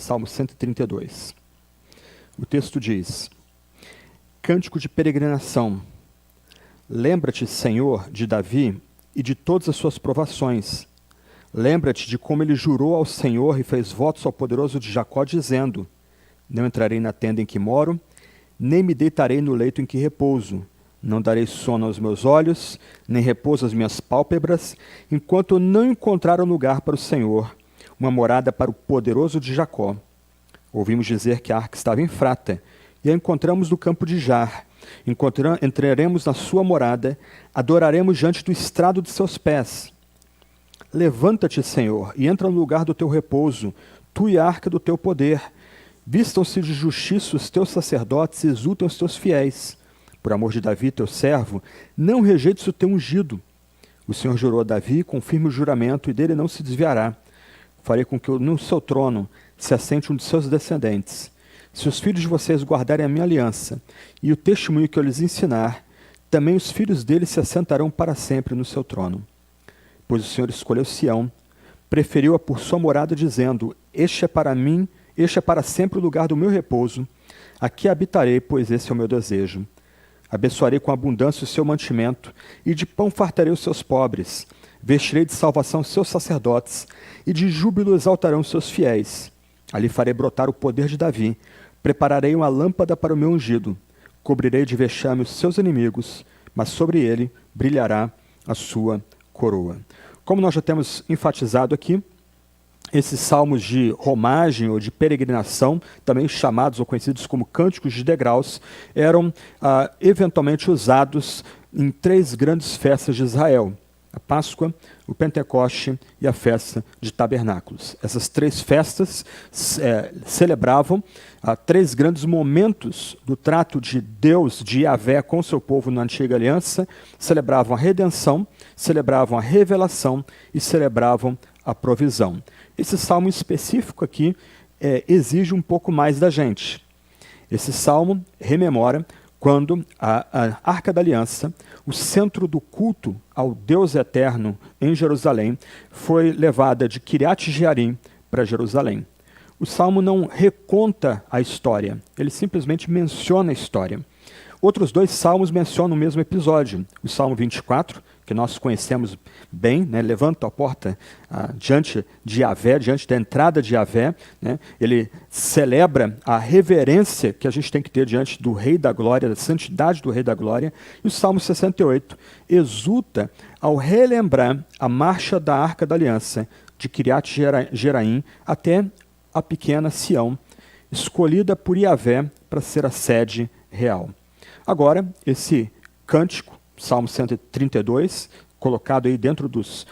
Salmo 132. O texto diz: Cântico de peregrinação. Lembra-te, Senhor, de Davi e de todas as suas provações. Lembra-te de como ele jurou ao Senhor e fez votos ao poderoso de Jacó, dizendo: Não entrarei na tenda em que moro, nem me deitarei no leito em que repouso. Não darei sono aos meus olhos, nem repouso às minhas pálpebras, enquanto eu não encontrar um lugar para o Senhor, uma morada para o poderoso de Jacó. Ouvimos dizer que a arca estava em Frata, e a encontramos no campo de Jar. Entraremos na sua morada, adoraremos diante do estrado de seus pés. Levanta-te, Senhor, e entra no lugar do teu repouso, tu e a arca do teu poder. Vistam-se de justiça os teus sacerdotes e exultam os teus fiéis. Por amor de Davi, teu servo, não rejeites o teu ungido. O Senhor jurou a Davi, confirme o juramento, e dele não se desviará. Farei com que no seu trono se assente um de seus descendentes. Se os filhos de vocês guardarem a minha aliança e o testemunho que eu lhes ensinar, também os filhos deles se assentarão para sempre no seu trono. Pois o Senhor escolheu Sião, preferiu-a por sua morada, dizendo: Este é para mim, este é para sempre o lugar do meu repouso. Aqui habitarei, pois esse é o meu desejo. Abençoarei com abundância o seu mantimento, e de pão fartarei os seus pobres. Vestirei de salvação os seus sacerdotes, e de júbilo exaltarão os seus fiéis. Ali farei brotar o poder de Davi. Prepararei uma lâmpada para o meu ungido. Cobrirei de vexame os seus inimigos, mas sobre ele brilhará a sua coroa. Como nós já temos enfatizado aqui, esses salmos de romagem ou de peregrinação, também chamados ou conhecidos como cânticos de degraus, eram eventualmente usados em 3 grandes festas de Israel: a Páscoa, o Pentecoste e a festa de Tabernáculos. Essas 3 festas celebravam 3 grandes momentos do trato de Deus, de Yahvé, com seu povo na Antiga Aliança. Celebravam a redenção, celebravam a revelação e celebravam a provisão. Esse salmo específico aqui exige um pouco mais da gente. Esse salmo rememora quando a Arca da Aliança, o centro do culto ao Deus eterno em Jerusalém, foi levada de Kiriat Jearim para Jerusalém. O salmo não reconta a história, ele simplesmente menciona a história. Outros 2 salmos mencionam o mesmo episódio. O Salmo 24, que nós conhecemos bem, né? Levanta a porta diante de Yahvé, diante da entrada de Yahvé, né? Ele celebra a reverência que a gente tem que ter diante do Rei da Glória, da santidade do Rei da Glória. E o Salmo 68 exulta ao relembrar a marcha da Arca da Aliança de Kiriat Jearim até a pequena Sião, escolhida por Yahvé para ser a sede real. Agora, esse cântico, Salmo 132, colocado aí dentro dos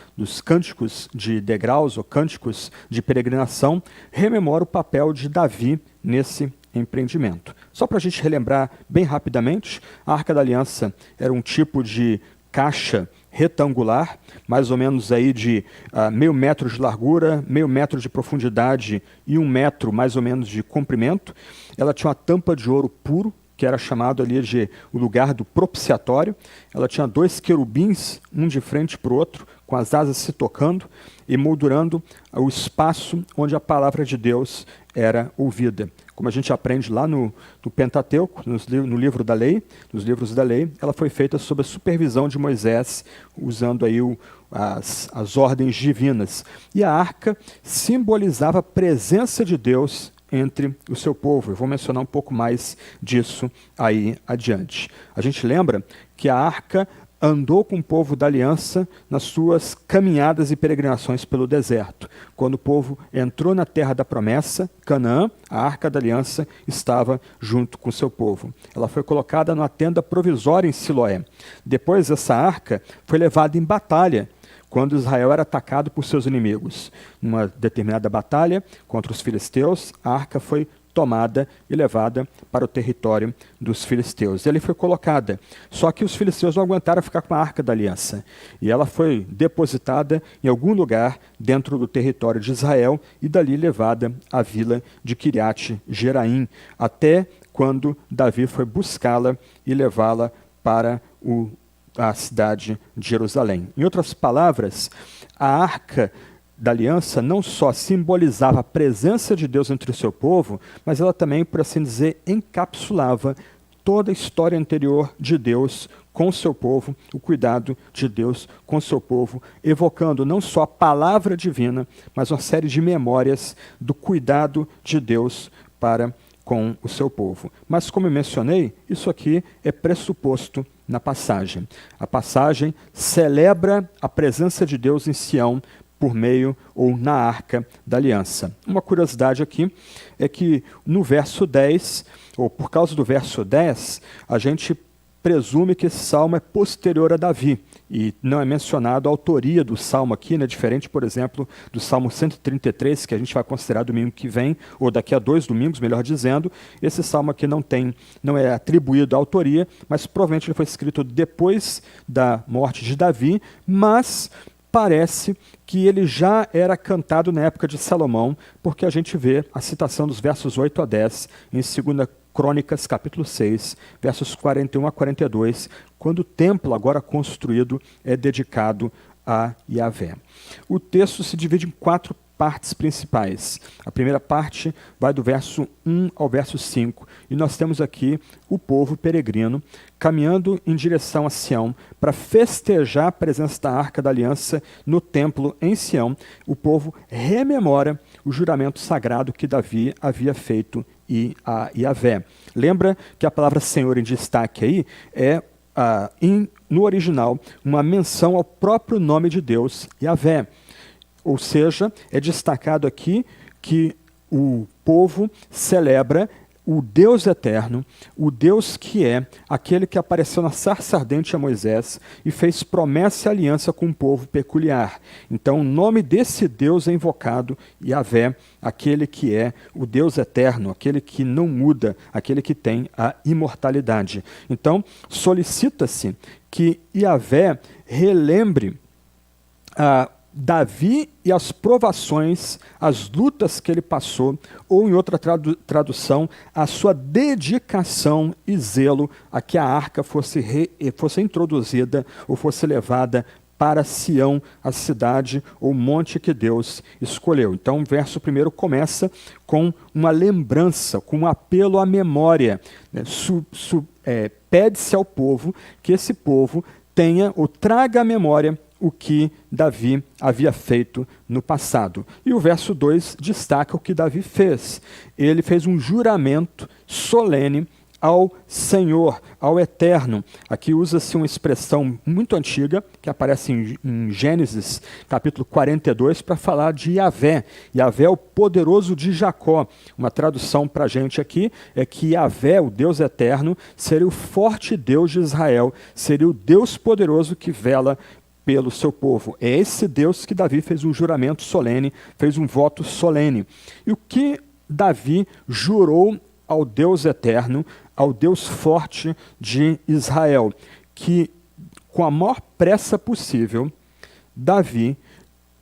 cânticos de degraus ou cânticos de peregrinação, rememora o papel de Davi nesse empreendimento. Só para a gente relembrar bem rapidamente, a Arca da Aliança era um tipo de caixa retangular, mais ou menos aí de meio metro de largura, meio metro de profundidade e 1 metro mais ou menos de comprimento. Ela tinha uma tampa de ouro puro, que era chamado ali de o lugar do propiciatório. Ela tinha 2 querubins, um de frente para o outro, com as asas se tocando e moldurando o espaço onde a palavra de Deus era ouvida. Como a gente aprende lá no Pentateuco, no livro da lei, nos livros da lei, ela foi feita sob a supervisão de Moisés, usando aí as ordens divinas. E a arca simbolizava a presença de Deus entre o seu povo. Eu vou mencionar um pouco mais disso aí adiante. A gente lembra que a arca andou com o povo da aliança nas suas caminhadas e peregrinações pelo deserto. Quando o povo entrou na terra da promessa, Canaã, a arca da aliança estava junto com o seu povo. Ela foi colocada numa tenda provisória em Siloé. Depois essa arca foi levada em batalha, quando Israel era atacado por seus inimigos. Numa determinada batalha contra os filisteus, a arca foi tomada e levada para o território dos filisteus. E ali foi colocada. Só que os filisteus não aguentaram ficar com a Arca da Aliança. E ela foi depositada em algum lugar dentro do território de Israel e dali levada à vila de Kiriat Jearim, até quando Davi foi buscá-la e levá-la para a cidade de Jerusalém. Em outras palavras, a arca da aliança não só simbolizava a presença de Deus entre o seu povo, mas ela também, por assim dizer, encapsulava toda a história anterior de Deus com o seu povo, o cuidado de Deus com o seu povo, evocando não só a palavra divina, mas uma série de memórias do cuidado de Deus para com o seu povo. Mas, como eu mencionei, isso aqui é pressuposto na passagem. A passagem celebra a presença de Deus em Sião por meio ou na Arca da Aliança. Uma curiosidade aqui é que no verso 10, ou por causa do verso 10, a gente presume que esse salmo é posterior a Davi, e não é mencionado a autoria do salmo aqui, né? Diferente, por exemplo, do Salmo 133, que a gente vai considerar domingo que vem, ou daqui a 2 domingos, melhor dizendo. Esse salmo aqui não é atribuído à autoria, mas provavelmente ele foi escrito depois da morte de Davi, mas parece que ele já era cantado na época de Salomão, porque a gente vê a citação dos versos 8 a 10 em 2 Crônicas, capítulo 6, versos 41 a 42, quando o templo agora construído é dedicado a Yahvé. O texto se divide em 4 partes principais. A primeira parte vai do verso 1 ao verso 5, e nós temos aqui o povo peregrino caminhando em direção a Sião para festejar a presença da Arca da Aliança no templo em Sião. O povo rememora o juramento sagrado que Davi havia feito a Yahvé. Lembra que a palavra Senhor em destaque aí é, no original, uma menção ao próprio nome de Deus, Yahvé. Ou seja, é destacado aqui que o povo celebra o Deus eterno, o Deus que é aquele que apareceu na sarça ardente a Moisés e fez promessa e aliança com um povo peculiar. Então, o nome desse Deus é invocado, Yahvé, aquele que é o Deus eterno, aquele que não muda, aquele que tem a imortalidade. Então, solicita-se que Yahvé relembre Davi e as provações, as lutas que ele passou, ou em outra tradução, a sua dedicação e zelo a que a arca fosse introduzida ou fosse levada para Sião, a cidade ou monte que Deus escolheu. Então o verso 1 começa com uma lembrança, com um apelo à memória. Né? Pede-se ao povo que esse povo tenha ou traga à memória o que Davi havia feito no passado. E o verso 2 destaca o que Davi fez. Ele fez um juramento solene ao Senhor, ao Eterno. Aqui usa-se uma expressão muito antiga, que aparece em Gênesis, capítulo 42, para falar de Yahvé. Yahvé é o poderoso de Jacó. Uma tradução para a gente aqui é que Yahvé, o Deus Eterno, seria o forte Deus de Israel, seria o Deus poderoso que vela pelo seu povo. É esse Deus que Davi fez um juramento solene, fez um voto solene. E o que Davi jurou ao Deus eterno, ao Deus forte de Israel? Que com a maior pressa possível, Davi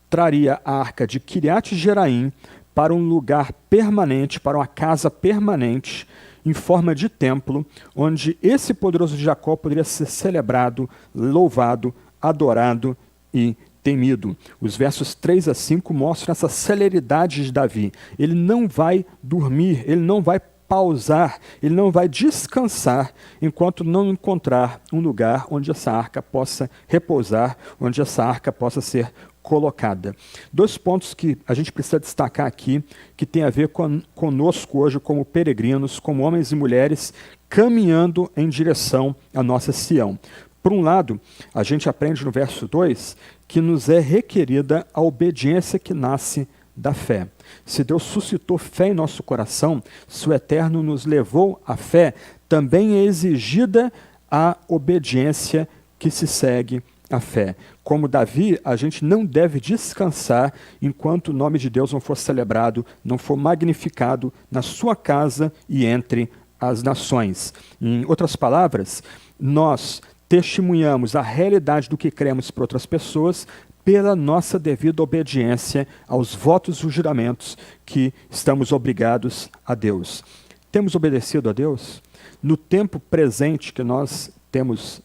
traria a arca de Kiriat Jeraim para um lugar permanente, para uma casa permanente, em forma de templo, onde esse poderoso de Jacó poderia ser celebrado, louvado, adorado e temido. Os versos 3 a 5 mostram essa celeridade de Davi. Ele não vai dormir, ele não vai pausar, ele não vai descansar enquanto não encontrar um lugar onde essa arca possa repousar, onde essa arca possa ser colocada. 2 pontos que a gente precisa destacar aqui, que tem a ver conosco hoje como peregrinos, como homens e mulheres, caminhando em direção à nossa Sião. Por um lado, a gente aprende no verso 2 que nos é requerida a obediência que nasce da fé. Se Deus suscitou fé em nosso coração, se o Eterno nos levou à fé, também é exigida a obediência que se segue à fé. Como Davi, a gente não deve descansar enquanto o nome de Deus não for celebrado, não for magnificado na sua casa e entre as nações. Em outras palavras, nós testemunhamos a realidade do que cremos para outras pessoas pela nossa devida obediência aos votos e juramentos que estamos obrigados a Deus. Temos obedecido a Deus? No tempo presente que nós temos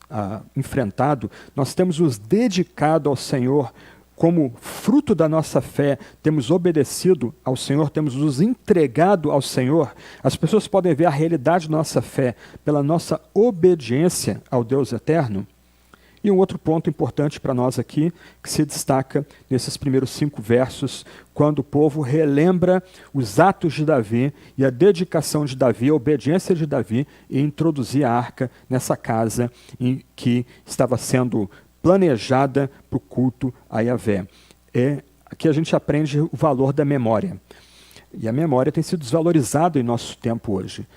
enfrentado, nós temos nos dedicado ao Senhor como fruto da nossa fé, temos obedecido ao Senhor, temos nos entregado ao Senhor, as pessoas podem ver a realidade da nossa fé pela nossa obediência ao Deus eterno. E um outro ponto importante para nós aqui, que se destaca nesses primeiros 5 versos, quando o povo relembra os atos de Davi e a dedicação de Davi, a obediência de Davi em introduzir a arca nessa casa em que estava sendo planejada para o culto a Yahvé. Aqui a gente aprende o valor da memória. E a memória tem sido desvalorizada em nosso tempo hoje.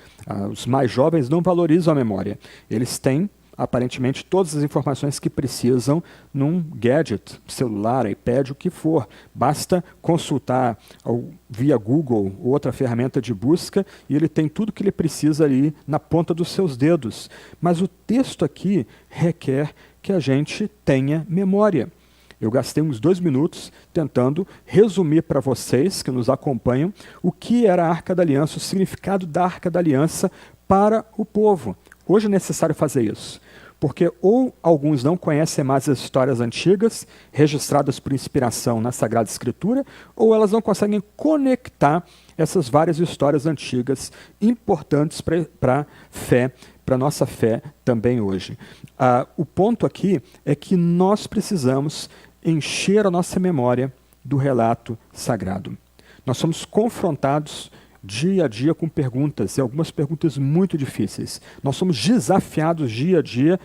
Os mais jovens não valorizam a memória. Eles têm, aparentemente, todas as informações que precisam num gadget, celular, iPad, o que for. Basta consultar via Google ou outra ferramenta de busca e ele tem tudo que ele precisa ali na ponta dos seus dedos. Mas o texto aqui requer que a gente tenha memória. Eu gastei uns 2 minutos tentando resumir para vocês que nos acompanham o que era a Arca da Aliança, o significado da Arca da Aliança para o povo. Hoje é necessário fazer isso, porque ou alguns não conhecem mais as histórias antigas, registradas por inspiração na Sagrada Escritura, ou elas não conseguem conectar essas várias histórias antigas importantes para a fé, para a nossa fé também hoje. O ponto aqui é que nós precisamos encher a nossa memória do relato sagrado. Nós somos confrontados dia a dia com perguntas, e algumas perguntas muito difíceis. Nós somos desafiados dia a dia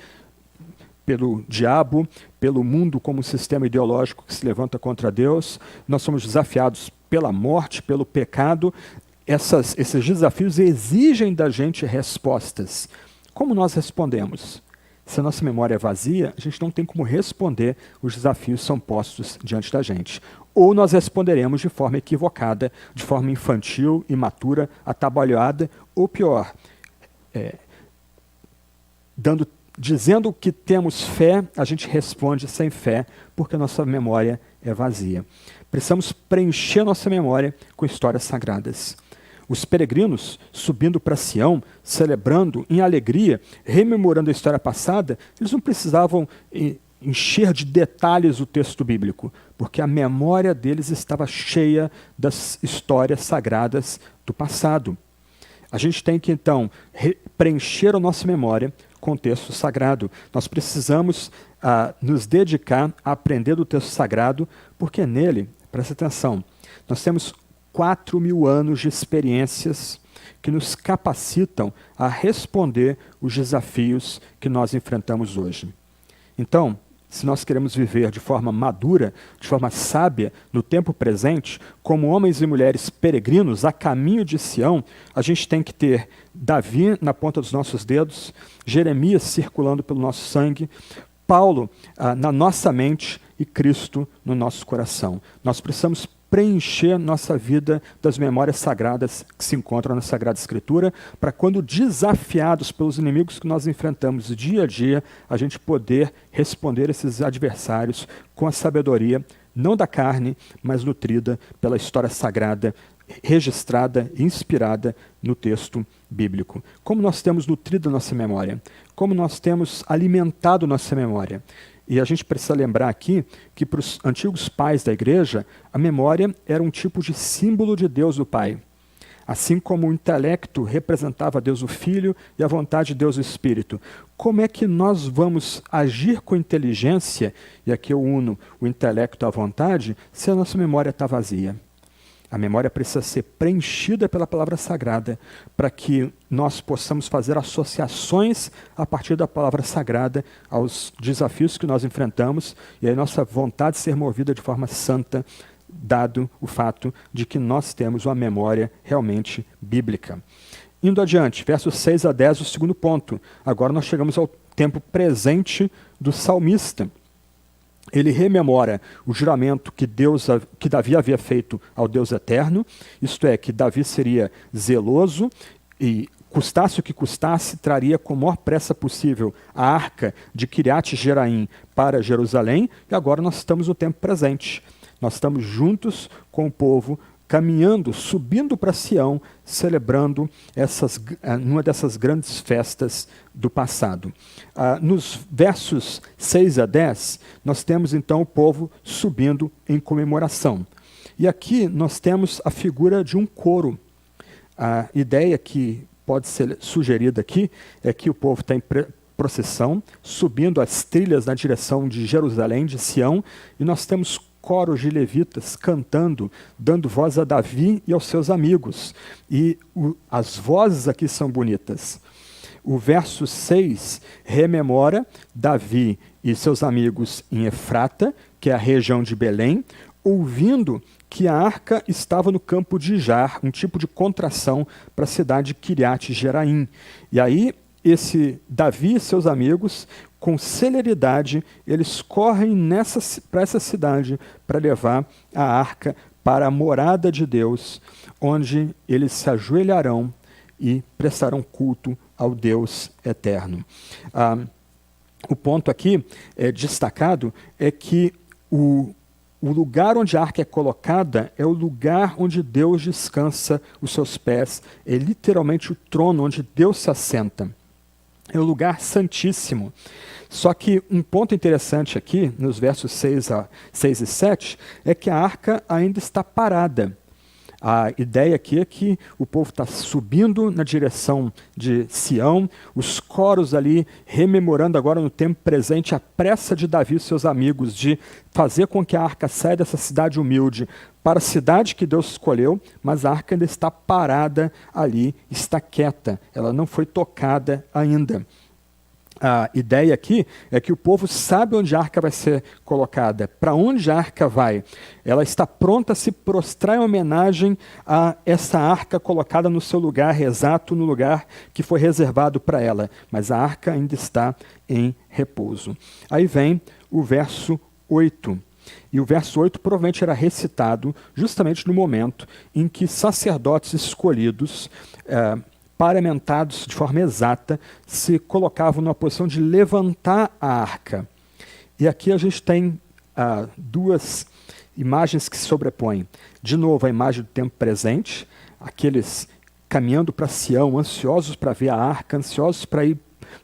pelo diabo, pelo mundo como um sistema ideológico que se levanta contra Deus. Nós somos desafiados pela morte, pelo pecado. Esses desafios exigem da gente respostas. Como nós respondemos? Se a nossa memória é vazia, a gente não tem como responder, os desafios são postos diante da gente. Ou nós responderemos de forma equivocada, de forma infantil, imatura, atabalhoada, ou pior, dizendo que temos fé, a gente responde sem fé, porque a nossa memória é vazia. Precisamos preencher nossa memória com histórias sagradas. Os peregrinos, subindo para Sião, celebrando em alegria, rememorando a história passada, eles não precisavam encher de detalhes o texto bíblico, porque a memória deles estava cheia das histórias sagradas do passado. A gente tem que, então, preencher a nossa memória com o texto sagrado. Nós precisamos nos dedicar a aprender do texto sagrado, porque nele, presta atenção, nós temos 4.000 anos de experiências que nos capacitam a responder os desafios que nós enfrentamos hoje. Então, se nós queremos viver de forma madura, de forma sábia, no tempo presente, como homens e mulheres peregrinos a caminho de Sião, a gente tem que ter Davi na ponta dos nossos dedos, Jeremias circulando pelo nosso sangue, Paulo na nossa mente e Cristo no nosso coração. Nós precisamos preencher nossa vida das memórias sagradas que se encontram na Sagrada Escritura, para quando desafiados pelos inimigos que nós enfrentamos dia a dia, a gente poder responder esses adversários com a sabedoria, não da carne, mas nutrida pela história sagrada, registrada e inspirada no texto bíblico. Como nós temos nutrido a nossa memória? Como nós temos alimentado nossa memória? E a gente precisa lembrar aqui que para os antigos pais da igreja, a memória era um tipo de símbolo de Deus o Pai. Assim como o intelecto representava Deus o Filho e a vontade de Deus o Espírito. Como é que nós vamos agir com inteligência, e aqui eu uno o intelecto à vontade, se a nossa memória está vazia? A memória precisa ser preenchida pela palavra sagrada, para que nós possamos fazer associações a partir da palavra sagrada aos desafios que nós enfrentamos, e aí nossa vontade ser movida de forma santa, dado o fato de que nós temos uma memória realmente bíblica. Indo adiante, versos 6 a 10, o segundo ponto. Agora nós chegamos ao tempo presente do salmista. Ele rememora o juramento que Davi havia feito ao Deus eterno, isto é, que Davi seria zeloso e, custasse o que custasse, traria com a maior pressa possível a arca de Kiriat Jeraim para Jerusalém, e agora nós estamos no tempo presente. Nós estamos juntos com o povo, caminhando, subindo para Sião, celebrando numa dessas grandes festas do passado. Nos versos 6 a 10, nós temos então o povo subindo em comemoração. E aqui nós temos a figura de um coro. A ideia que pode ser sugerida aqui é que o povo está em procissão, subindo as trilhas na direção de Jerusalém, de Sião, e nós temos coros de levitas cantando, dando voz a Davi e aos seus amigos. E as vozes aqui são bonitas. O verso 6 rememora Davi e seus amigos em Efrata, que é a região de Belém, ouvindo que a arca estava no campo de Jar, um tipo de contração para a cidade de Kiriat Jeraim. E aí, esse Davi e seus amigos, com celeridade, eles correm para essa cidade para levar a arca para a morada de Deus, onde eles se ajoelharão e prestarão culto ao Deus eterno. O ponto aqui destacado é que o lugar onde a arca é colocada é o lugar onde Deus descansa os seus pés, é literalmente o trono onde Deus se assenta. É o lugar santíssimo. Só que um ponto interessante aqui, nos versos 6 e 7, é que a arca ainda está parada. A ideia aqui é que o povo está subindo na direção de Sião, os coros ali rememorando agora no tempo presente a pressa de Davi e seus amigos de fazer com que a arca saia dessa cidade humilde para a cidade que Deus escolheu, mas a arca ainda está parada ali, está quieta, ela não foi tocada ainda. A ideia aqui é que o povo sabe onde a arca vai ser colocada, para onde a arca vai. Ela está pronta a se prostrar em homenagem a essa arca colocada no seu lugar exato, no lugar que foi reservado para ela. Mas a arca ainda está em repouso. Aí vem o verso 8. E o verso 8 provavelmente era recitado justamente no momento em que sacerdotes escolhidos, paramentados de forma exata, se colocavam numa posição de levantar a arca. E aqui a gente tem duas imagens que se sobrepõem. De novo, a imagem do tempo presente, aqueles caminhando para Sião, ansiosos para ver a arca, ansiosos para ir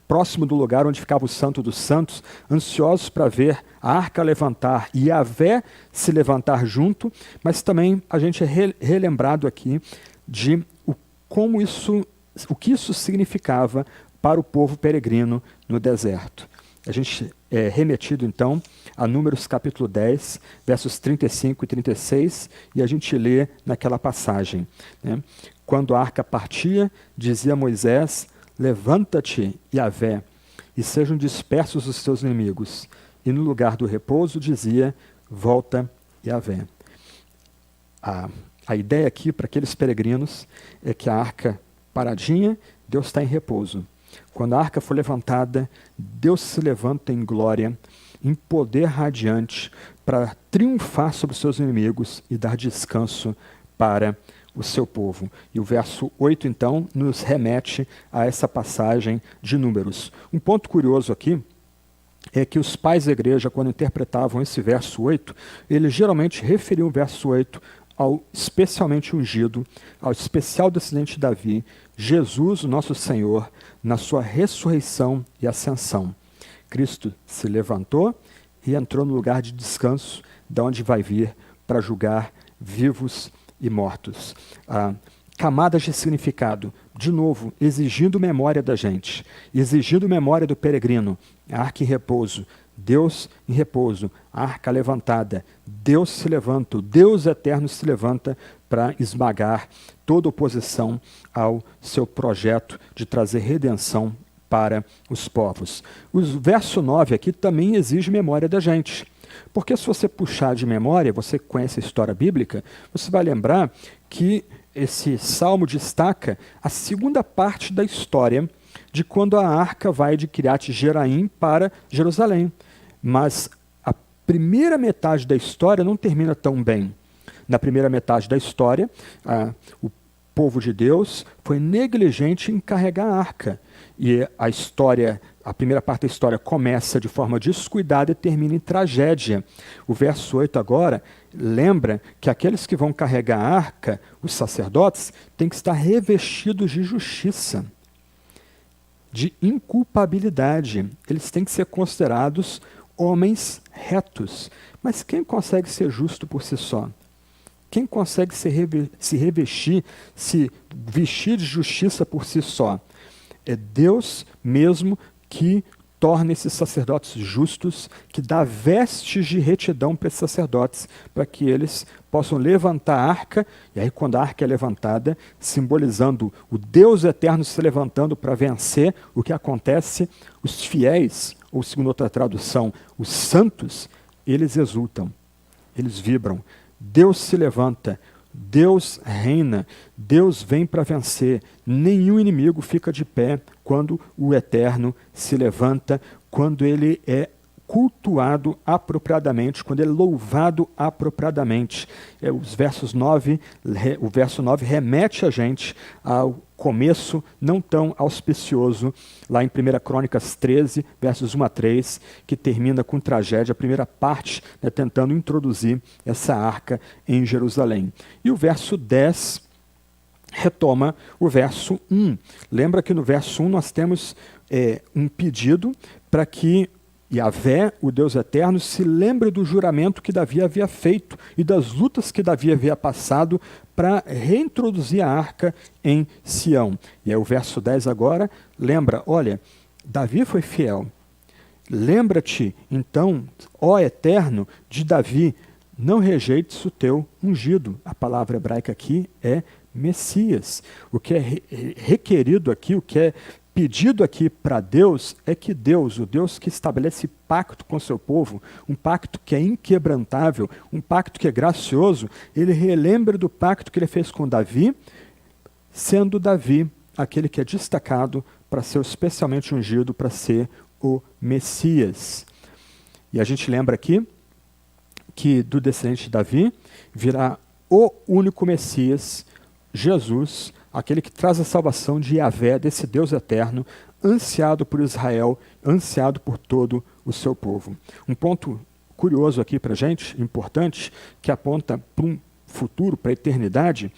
próximo do lugar onde ficava o Santo dos Santos, ansiosos para ver a arca levantar e Yahvé se levantar junto, mas também a gente é relembrado aqui de o que isso significava para o povo peregrino no deserto. A gente é remetido, então, a Números capítulo 10, versos 35 e 36, e a gente lê naquela passagem, né? Quando a arca partia, dizia Moisés: levanta-te, Yahvé, e sejam dispersos os teus inimigos. E no lugar do repouso dizia: volta, Yahvé. A ideia aqui para aqueles peregrinos é que a arca paradinha, Deus está em repouso. Quando a arca for levantada, Deus se levanta em glória, em poder radiante, para triunfar sobre os seus inimigos e dar descanso para o seu povo. E o verso 8, então, nos remete a essa passagem de Números. Um ponto curioso aqui é que os pais da igreja, quando interpretavam esse verso 8, eles geralmente referiam o verso 8 ao especialmente ungido, ao especial descendente de Davi, Jesus, o nosso Senhor, na sua ressurreição e ascensão. Cristo se levantou e entrou no lugar de descanso, de onde vai vir para julgar vivos e mortos. Camadas de significado, de novo, exigindo memória da gente, exigindo memória do peregrino, a arca em repouso, Deus em repouso, a arca levantada, Deus se levanta, o Deus eterno se levanta para esmagar toda oposição ao seu projeto de trazer redenção para os povos. O verso 9 aqui também exige memória da gente. Porque se você puxar de memória, você conhece a história bíblica, você vai lembrar que esse salmo destaca a segunda parte da história de quando a arca vai de Kiriat Jeraim para Jerusalém. Mas a primeira metade da história não termina tão bem. Na primeira metade da história, o povo de Deus foi negligente em carregar a arca. E a primeira parte da história começa de forma descuidada e termina em tragédia. O verso 8 agora lembra que aqueles que vão carregar a arca, os sacerdotes, têm que estar revestidos de justiça, de inculpabilidade. Eles têm que ser considerados homens retos. Mas quem consegue ser justo por si só? Quem consegue se revestir, se vestir de justiça por si só? É Deus mesmo que torna esses sacerdotes justos, que dá vestes de retidão para esses sacerdotes, para que eles possam levantar a arca, e aí quando a arca é levantada, simbolizando o Deus eterno se levantando para vencer, o que acontece? Os fiéis, ou segundo outra tradução, os santos, eles exultam, eles vibram. Deus se levanta, Deus reina, Deus vem para vencer. Nenhum inimigo fica de pé quando o Eterno se levanta, quando ele é cultuado apropriadamente, quando ele é louvado apropriadamente. O verso 9 remete a gente ao começo não tão auspicioso, lá em 1 Crônicas 13, versos 1 a 3, que termina com tragédia, a primeira parte, né, tentando introduzir essa arca em Jerusalém. E o verso 10 retoma o verso 1. Lembra que no verso 1 nós temos um pedido para que Yahvé, o Deus eterno, se lembre do juramento que Davi havia feito e das lutas que Davi havia passado para reintroduzir a arca em Sião. E aí o verso 10 agora lembra, olha, Davi foi fiel. Lembra-te, então, ó Eterno, de Davi, não rejeites o teu ungido. A palavra hebraica aqui é Messias. O que é requerido aqui, o que é pedido aqui para Deus é que Deus, o Deus que estabelece pacto com seu povo, um pacto que é inquebrantável, um pacto que é gracioso, ele relembra do pacto que ele fez com Davi, sendo Davi aquele que é destacado para ser especialmente ungido, para ser o Messias. E a gente lembra aqui que do descendente de Davi virá o único Messias, Jesus, aquele que traz a salvação de Yahvé, desse Deus eterno, ansiado por Israel, ansiado por todo o seu povo. Um ponto curioso aqui para a gente, importante, que aponta para um futuro, para a eternidade,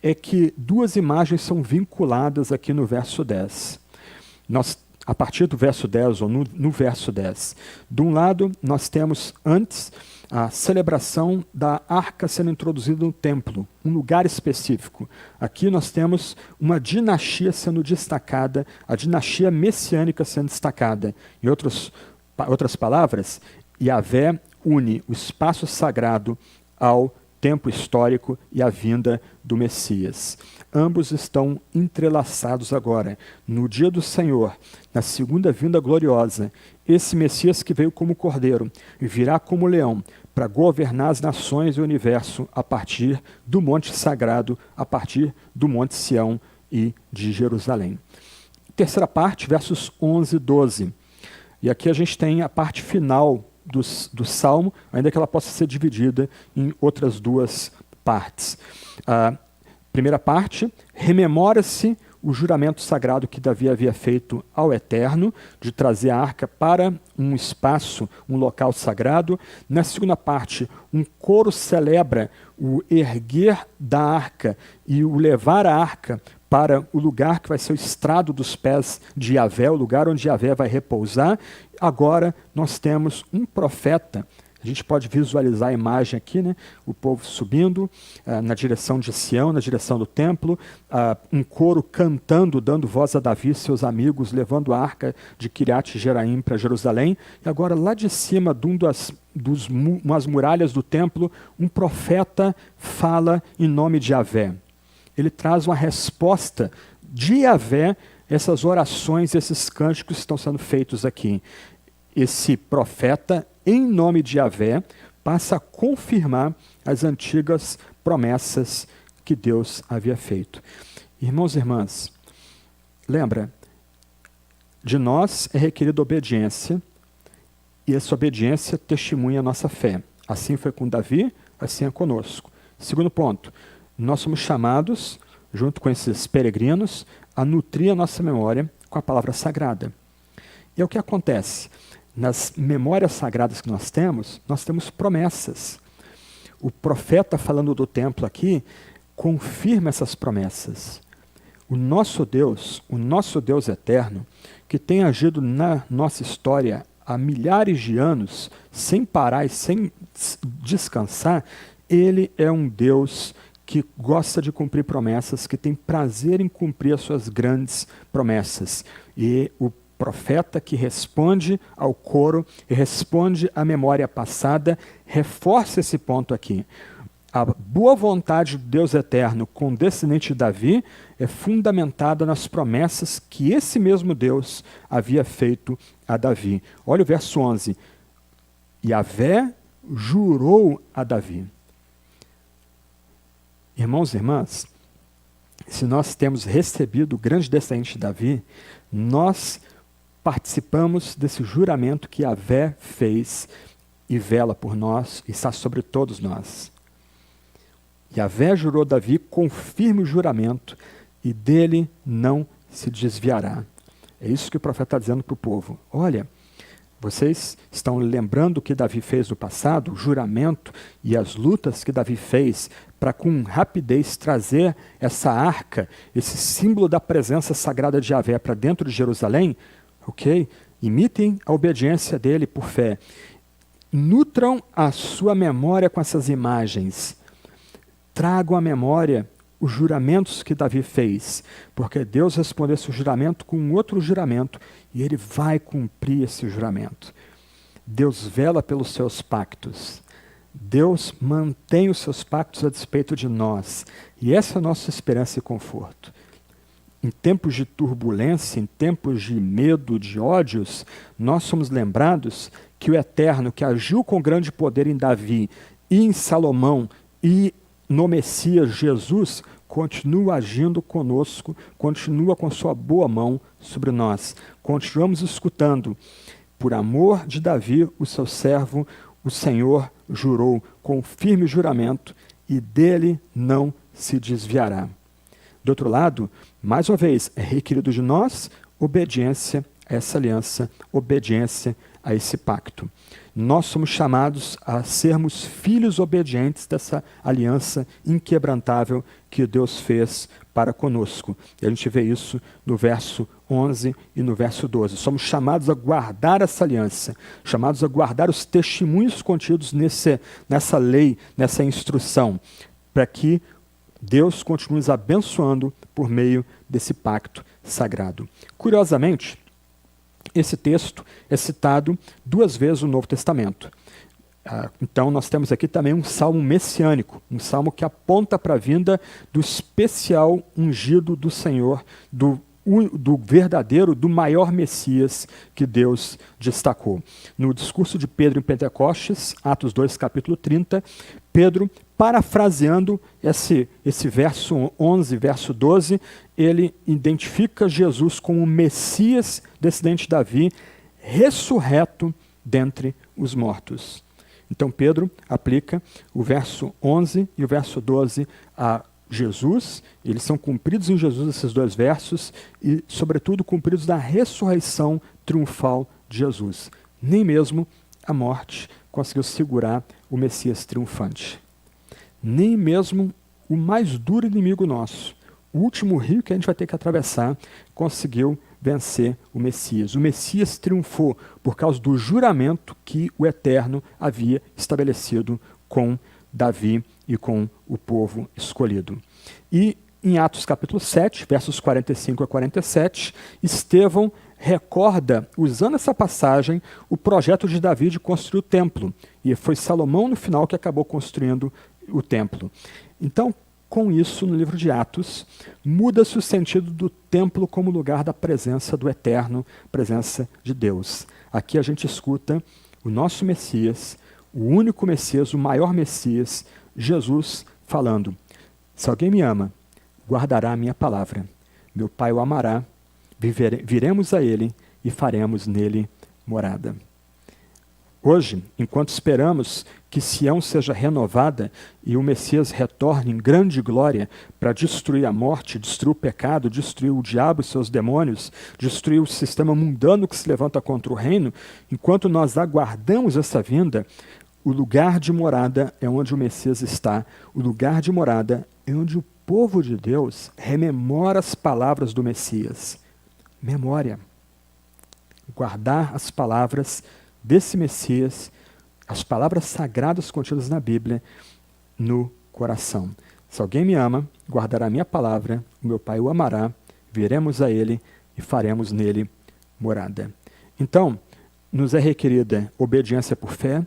é que duas imagens são vinculadas aqui no verso 10. A partir do verso 10, ou no verso 10, de um lado nós temos antes a celebração da arca sendo introduzida no templo, um lugar específico. Aqui nós temos uma dinastia sendo destacada, a dinastia messiânica sendo destacada. Em outras palavras, Yahvé une o espaço sagrado ao tempo histórico e a vinda do Messias. Ambos estão entrelaçados agora. No dia do Senhor, na segunda vinda gloriosa, esse Messias que veio como cordeiro virá como leão para governar as nações e o universo a partir do monte sagrado, a partir do monte Sião e de Jerusalém. Terceira parte, versos 11 e 12. E aqui a gente tem a parte final do Salmo, ainda que ela possa ser dividida em outras duas partes. A primeira parte, rememora-se o juramento sagrado que Davi havia feito ao Eterno, de trazer a arca para um espaço, um local sagrado. Na segunda parte, um coro celebra o erguer da arca e o levar a arca para o lugar que vai ser o estrado dos pés de Yahvé, o lugar onde Yahvé vai repousar. Agora nós temos um profeta. A gente pode visualizar a imagem aqui, né? O povo subindo na direção de Sião, na direção do templo, um coro cantando, dando voz a Davi e seus amigos, levando a arca de Kiriat Jeraim para Jerusalém. E agora, lá de cima de umas muralhas do templo, um profeta fala em nome de Yahvé. Ele traz uma resposta de Yahvé, essas orações, esses cânticos que estão sendo feitos aqui. Esse profeta, em nome de Yahvé, passa a confirmar as antigas promessas que Deus havia feito. Irmãos e irmãs, lembra, de nós é requerida obediência, e essa obediência testemunha a nossa fé. Assim foi com Davi, assim é conosco. Segundo ponto, nós somos chamados junto com esses peregrinos, a nutrir a nossa memória com a palavra sagrada. E é o que acontece. Nas memórias sagradas que nós temos promessas. O profeta falando do templo aqui, confirma essas promessas. O nosso Deus eterno, que tem agido na nossa história há milhares de anos, sem parar e sem descansar, ele é um Deus que gosta de cumprir promessas, que tem prazer em cumprir as suas grandes promessas. E o profeta que responde ao coro e responde à memória passada, reforça esse ponto aqui. A boa vontade do Deus eterno com o descendente de Davi é fundamentada nas promessas que esse mesmo Deus havia feito a Davi. Olha o verso 11. Yahvé jurou a Davi. Irmãos e irmãs, se nós temos recebido o grande descendente de Davi, nós participamos desse juramento que Yahvé fez e vela por nós e está sobre todos nós. Yahvé jurou a Davi, confirme o juramento e dele não se desviará. É isso que o profeta está dizendo para o povo. Olha, vocês estão lembrando o que Davi fez no passado, o juramento e as lutas que Davi fez para com rapidez trazer essa arca, esse símbolo da presença sagrada de Yahvé para dentro de Jerusalém? Ok? Imitem a obediência dele por fé. Nutram a sua memória com essas imagens. Tragam à memória os juramentos que Davi fez, porque Deus respondeu esse juramento com outro juramento e ele vai cumprir esse juramento. Deus vela pelos seus pactos. Deus mantém os seus pactos a despeito de nós. E essa é a nossa esperança e conforto. Em tempos de turbulência, em tempos de medo, de ódios, nós somos lembrados que o Eterno, que agiu com grande poder em Davi e em Salomão e no Messias Jesus, continua agindo conosco, continua com sua boa mão sobre nós. Continuamos escutando. Por amor de Davi, o seu servo, o Senhor jurou com firme juramento e dele não se desviará. Do outro lado, mais uma vez, é requerido de nós obediência a essa aliança, obediência a esse pacto. Nós somos chamados a sermos filhos obedientes dessa aliança inquebrantável que Deus fez para conosco. E a gente vê isso no verso 11 e no verso 12. Somos chamados a guardar essa aliança, chamados a guardar os testemunhos contidos nessa lei, nessa instrução, para que Deus continue nos abençoando por meio desse pacto sagrado. Curiosamente, esse texto é citado 2 vezes no Novo Testamento. Então, nós temos aqui também um salmo messiânico, um salmo que aponta para a vinda do especial ungido do Senhor, do verdadeiro, do maior Messias que Deus destacou. No discurso de Pedro em Pentecostes, Atos 2, capítulo 30, Pedro, parafraseando esse verso 11, verso 12, ele identifica Jesus como o Messias descendente de Davi, ressurreto dentre os mortos. Então Pedro aplica o verso 11 e o verso 12 a Jesus, eles são cumpridos em Jesus esses 2 versos e, sobretudo, cumpridos da ressurreição triunfal de Jesus. Nem mesmo a morte conseguiu segurar o Messias triunfante. Nem mesmo o mais duro inimigo nosso, o último rio que a gente vai ter que atravessar, conseguiu vencer o Messias. O Messias triunfou por causa do juramento que o Eterno havia estabelecido com Davi e com o povo escolhido. E em Atos capítulo 7, versos 45 a 47, Estevão recorda, usando essa passagem, o projeto de Davi de construir o templo. E foi Salomão, no final, que acabou construindo o templo. Então, com isso, no livro de Atos, muda-se o sentido do templo como lugar da presença do Eterno, presença de Deus. Aqui a gente escuta o nosso Messias, o único Messias, o maior Messias, Jesus, falando: se alguém me ama, guardará a minha palavra. Meu Pai o amará, viremos a ele e faremos nele morada. Hoje, enquanto esperamos que Sião seja renovada e o Messias retorne em grande glória para destruir a morte, destruir o pecado, destruir o diabo e seus demônios, destruir o sistema mundano que se levanta contra o reino, enquanto nós aguardamos essa vinda, o lugar de morada é onde o Messias está. O lugar de morada é onde o povo de Deus rememora as palavras do Messias. Memória. Guardar as palavras desse Messias, as palavras sagradas contidas na Bíblia, no coração. Se alguém me ama, guardará a minha palavra, o meu Pai o amará, viremos a ele e faremos nele morada. Então, nos é requerida obediência por fé,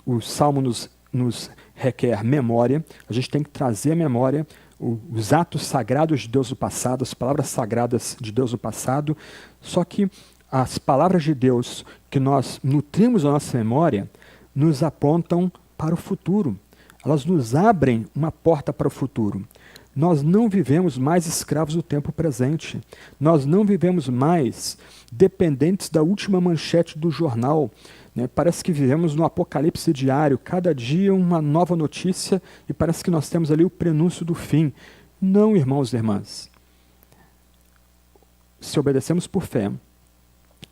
o Salmo nos requer memória, a gente tem que trazer à memória os atos sagrados de Deus do passado, as palavras sagradas de Deus do passado, só que as palavras de Deus que nós nutrimos a nossa memória nos apontam para o futuro. Elas nos abrem uma porta para o futuro. Nós não vivemos mais escravos do tempo presente. Nós não vivemos mais dependentes da última manchete do jornal. Parece que vivemos no apocalipse diário, cada dia uma nova notícia e parece que nós temos ali o prenúncio do fim. Não, irmãos e irmãs. Se obedecemos por fé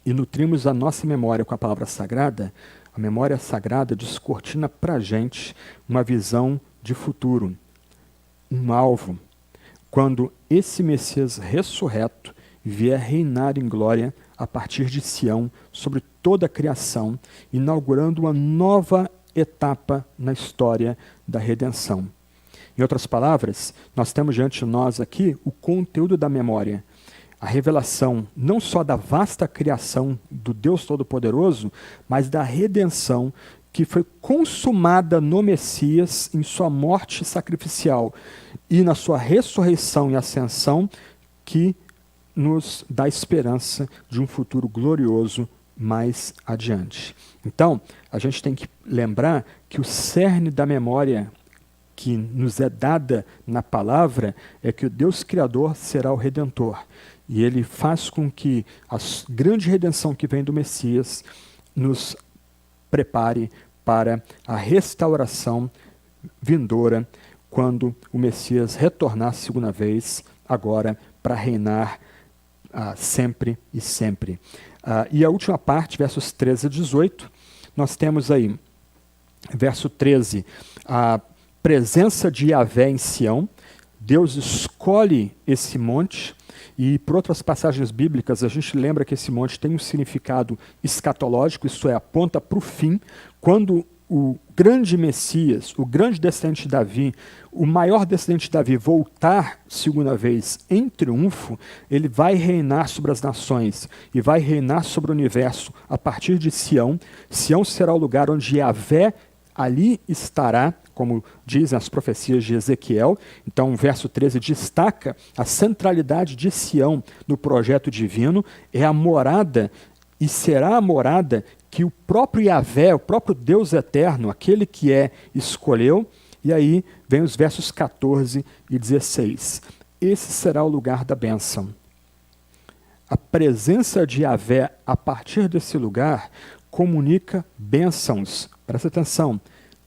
e nutrimos a nossa memória com a palavra sagrada, a memória sagrada descortina para a gente uma visão de futuro, um alvo, quando esse Messias ressurreto vier reinar em glória a partir de Sião sobre toda a criação, inaugurando uma nova etapa na história da redenção. Em outras palavras, nós temos diante de nós aqui o conteúdo da memória, a revelação não só da vasta criação do Deus Todo-Poderoso, mas da redenção que foi consumada no Messias em sua morte sacrificial e na sua ressurreição e ascensão, que nos dá esperança de um futuro glorioso mais adiante. Então, a gente tem que lembrar que o cerne da memória que nos é dada na palavra é que o Deus Criador será o Redentor. E ele faz com que a grande redenção que vem do Messias nos prepare para a restauração vindoura, quando o Messias retornar a segunda vez, agora para reinar sempre e sempre. E a última parte, versos 13 a 18, nós temos aí, verso 13, a presença de Yahvé em Sião. Deus escolhe esse monte, e por outras passagens bíblicas a gente lembra que esse monte tem um significado escatológico, isso é, aponta para o fim, quando o grande Messias, o grande descendente de Davi, o maior descendente de Davi voltar segunda vez em triunfo, ele vai reinar sobre as nações e vai reinar sobre o universo a partir de Sião. Sião será o lugar onde Yahvé ali estará, como dizem as profecias de Ezequiel. Então, o verso 13 destaca a centralidade de Sião no projeto divino, é a morada e será a morada que o próprio Yahvé, o próprio Deus eterno, aquele que escolheu. E aí vem os versos 14 e 16. Esse será o lugar da bênção. A presença de Yahvé a partir desse lugar comunica bênçãos, presta atenção,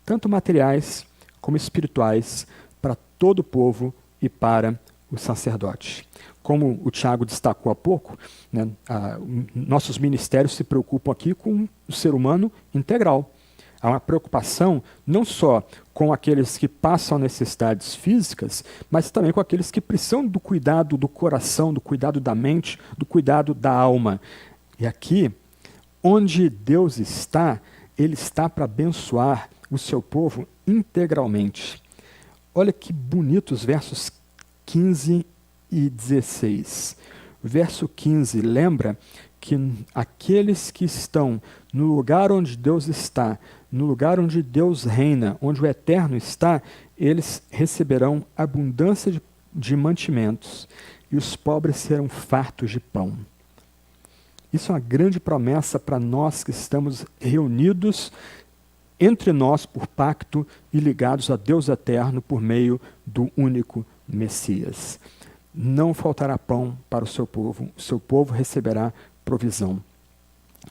tanto materiais como espirituais, para todo o povo e para o sacerdote. Como o Tiago destacou há pouco, nossos ministérios se preocupam aqui com o ser humano integral. Há uma preocupação não só com aqueles que passam necessidades físicas, mas também com aqueles que precisam do cuidado do coração, do cuidado da mente, do cuidado da alma. E aqui, onde Deus está, Ele está para abençoar o seu povo integralmente. Olha que bonitos versos 15 e 16. Verso 15 lembra que aqueles que estão no lugar onde Deus está, no lugar onde Deus reina, onde o Eterno está, eles receberão abundância de mantimentos e os pobres serão fartos de pão. Isso é uma grande promessa para nós que estamos reunidos entre nós por pacto e ligados a Deus eterno por meio do único Messias. Não faltará pão para o seu povo receberá provisão.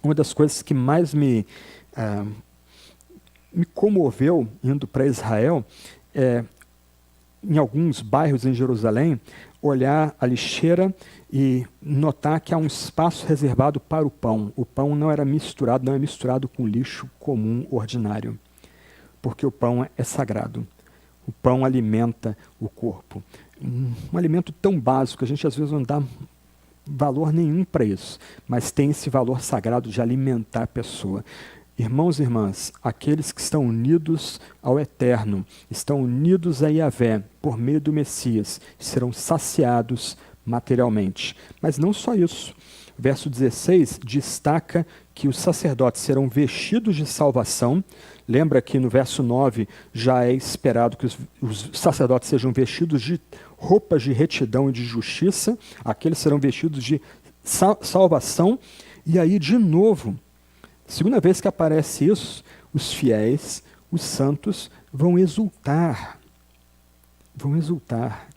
Uma das coisas que mais me me comoveu, indo para Israel, em alguns bairros em Jerusalém, olhar a lixeira e notar que há um espaço reservado para o pão. O pão não é misturado com lixo comum, ordinário, porque o pão é sagrado. O pão alimenta o corpo. Um alimento tão básico, a gente às vezes não dá valor nenhum para isso, mas tem esse valor sagrado de alimentar a pessoa. Irmãos e irmãs, aqueles que estão unidos ao Eterno, estão unidos a Yahvé por meio do Messias, serão saciados materialmente. Mas não só isso. Verso 16 destaca que os sacerdotes serão vestidos de salvação. Lembra que no verso 9 já é esperado que os sacerdotes sejam vestidos de roupas de retidão e de justiça. Aqueles serão vestidos de salvação. E aí, de novo, segunda vez que aparece isso, os fiéis, os santos, vão exultar. Vão exultar.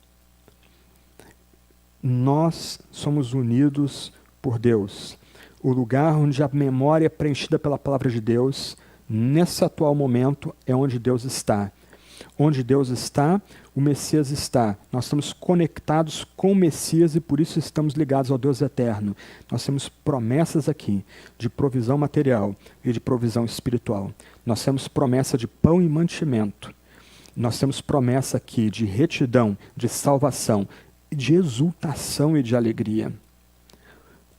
Nós somos unidos por Deus. O lugar onde a memória é preenchida pela palavra de Deus, nesse atual momento, é onde Deus está. Onde Deus está, o Messias está. Nós estamos conectados com o Messias e por isso estamos ligados ao Deus eterno. Nós temos promessas aqui de provisão material e de provisão espiritual. Nós temos promessa de pão e mantimento. Nós temos promessa aqui de retidão, de salvação, de exultação e de alegria.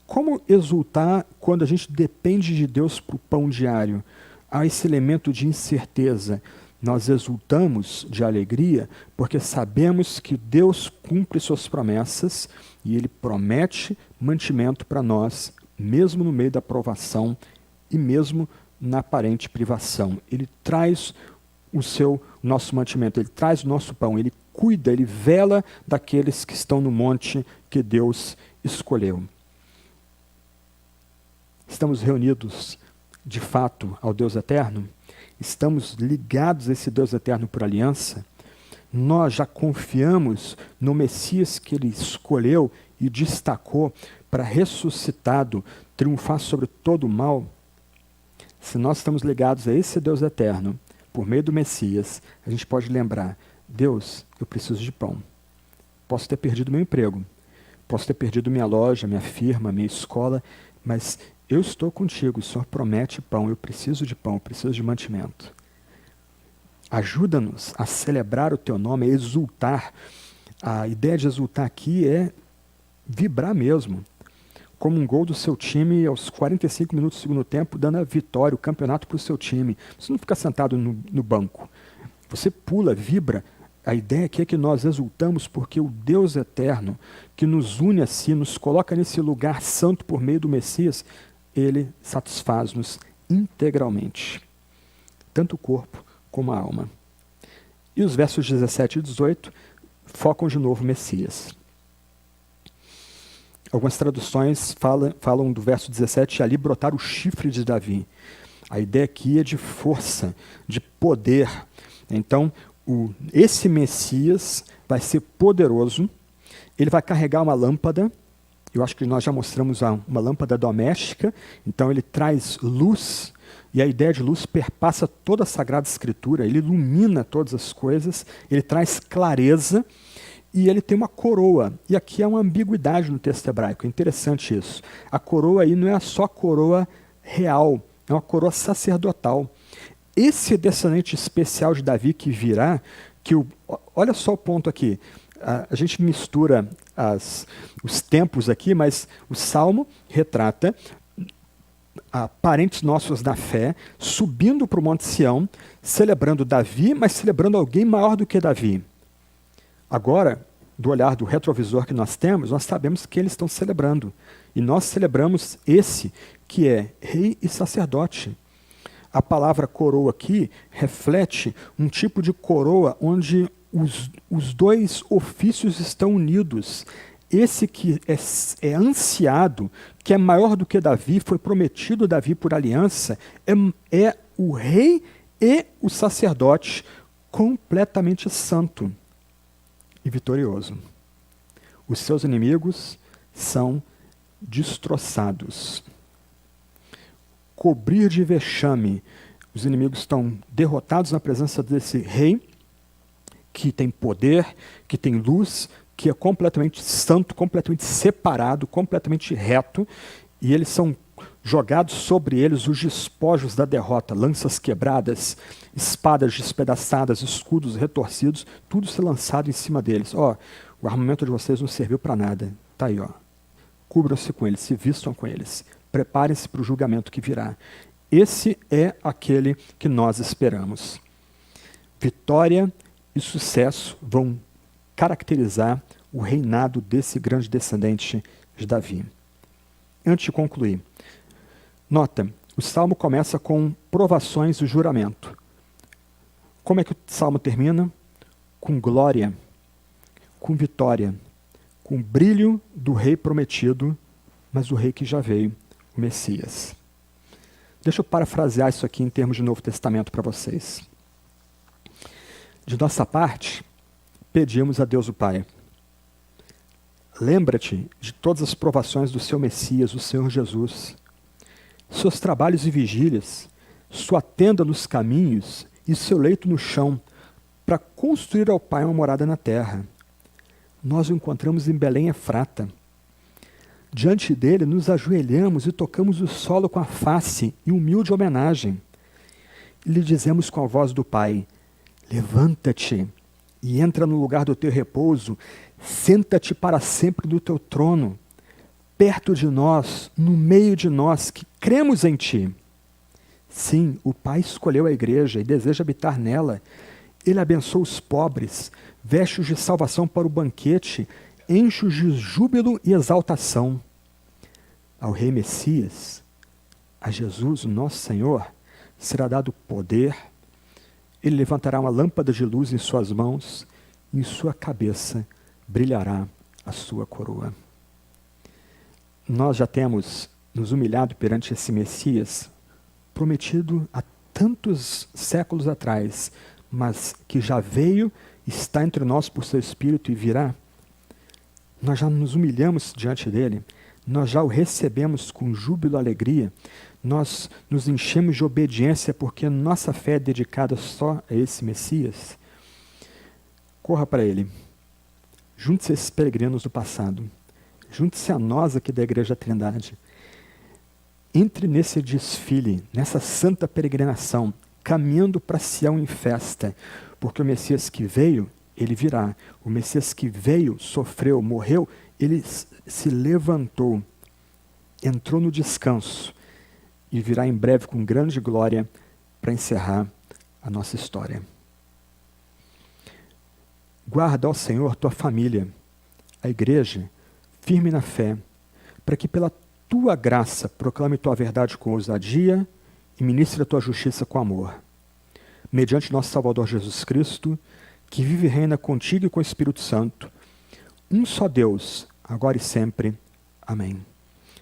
Como exultar quando a gente depende de Deus para o pão diário? Há esse elemento de incerteza. Nós exultamos de alegria porque sabemos que Deus cumpre suas promessas e Ele promete mantimento para nós, mesmo no meio da provação e mesmo na aparente privação. Ele traz o nosso mantimento, Ele traz o nosso pão, Ele cuida, Ele vela daqueles que estão no monte que Deus escolheu. Estamos reunidos, de fato, ao Deus eterno? Estamos ligados a esse Deus eterno por aliança? Nós já confiamos no Messias que Ele escolheu e destacou para, ressuscitado, triunfar sobre todo o mal? Se nós estamos ligados a esse Deus eterno, por meio do Messias, a gente pode lembrar: Deus, eu preciso de pão. Posso ter perdido meu emprego, posso ter perdido minha loja, minha firma, minha escola, mas eu estou contigo, o Senhor promete pão, eu preciso de pão, eu preciso de mantimento. Ajuda-nos a celebrar o Teu nome, a exultar. A ideia de exultar aqui é vibrar mesmo. Como um gol do seu time aos 45 minutos do segundo tempo, dando a vitória, o campeonato para o seu time. Você não fica sentado no banco. Você pula, vibra. A ideia aqui é que nós exultamos porque o Deus eterno, que nos une a si, nos coloca nesse lugar santo por meio do Messias, Ele satisfaz-nos integralmente, tanto o corpo como a alma. E os versos 17 e 18 focam de novo o Messias. Algumas traduções falam do verso 17, ali brotar o chifre de Davi. A ideia aqui é de força, de poder. Então, esse Messias vai ser poderoso, ele vai carregar uma lâmpada. Eu acho que nós já mostramos uma lâmpada doméstica, então ele traz luz, e a ideia de luz perpassa toda a Sagrada Escritura, ele ilumina todas as coisas, ele traz clareza, e ele tem uma coroa. E aqui há uma ambiguidade no texto hebraico, é interessante isso. A coroa aí não é só coroa real, é uma coroa sacerdotal. Esse descendente especial de Davi que virá, olha só o ponto aqui, a gente mistura os tempos aqui, mas o Salmo retrata parentes nossos da fé subindo para o Monte Sião, celebrando Davi, mas celebrando alguém maior do que Davi. Agora, do olhar do retrovisor que nós temos, nós sabemos que eles estão celebrando. E nós celebramos esse que é rei e sacerdote. A palavra coroa aqui reflete um tipo de coroa onde os dois ofícios estão unidos. Esse que é ansiado, que é maior do que Davi, foi prometido a Davi por aliança, é o rei e o sacerdote completamente santo e vitorioso. Os seus inimigos são destroçados. Cobrir de vexame Os inimigos estão derrotados na presença desse rei, que tem poder, que tem luz, que é completamente santo, completamente separado, completamente reto, e eles são jogados sobre eles os despojos da derrota, lanças quebradas, espadas despedaçadas, escudos retorcidos, tudo se lançado em cima deles. Ó, o armamento de vocês não serviu para nada. Tá aí, ó. Cubram-se com eles, se vistam com eles. Preparem-se para o julgamento que virá. Esse é aquele que nós esperamos. Vitória e sucesso vão caracterizar o reinado desse grande descendente de Davi. Antes de concluir, nota, o Salmo começa com provações e juramento. Como é que o Salmo termina? Com glória, com vitória, com brilho do rei prometido, mas do rei que já veio, o Messias. Deixa eu parafrasear isso aqui em termos de Novo Testamento para vocês. De nossa parte, pedimos a Deus o Pai: lembra-te de todas as provações do seu Messias, o Senhor Jesus, seus trabalhos e vigílias, sua tenda nos caminhos e seu leito no chão, para construir ao Pai uma morada na terra. Nós o encontramos em Belém Efrata. Diante dele nos ajoelhamos e tocamos o solo com a face em humilde homenagem. E lhe dizemos com a voz do Pai: levanta-te e entra no lugar do teu repouso, senta-te para sempre no teu trono, perto de nós, no meio de nós, que cremos em ti. Sim, o Pai escolheu a igreja e deseja habitar nela. Ele abençoa os pobres, veste-os de salvação para o banquete, enche-os de júbilo e exaltação. Ao Rei Messias, a Jesus, o nosso Senhor, será dado poder. Ele levantará uma lâmpada de luz em suas mãos, e em sua cabeça brilhará a sua coroa. Nós já temos nos humilhado perante esse Messias, prometido há tantos séculos atrás, mas que já veio, está entre nós por seu Espírito e virá. Nós já nos humilhamos diante dele, nós já o recebemos com júbilo e alegria, nós nos enchemos de obediência porque nossa fé é dedicada só a esse Messias. Corra para ele, junte-se a esses peregrinos do passado, junte-se a nós aqui da Igreja Trindade. Entre nesse desfile, nessa santa peregrinação, caminhando para Sião em festa, porque o Messias que veio, ele virá. O Messias que veio, sofreu, morreu, ele se levantou, entrou no descanso e virá em breve com grande glória para encerrar a nossa história. Guarda, ó Senhor, tua família, a igreja, firme na fé, para que pela tua graça proclame tua verdade com ousadia e ministre a tua justiça com amor. Mediante nosso Salvador Jesus Cristo, que vive e reina contigo e com o Espírito Santo, um só Deus, agora e sempre. Amém.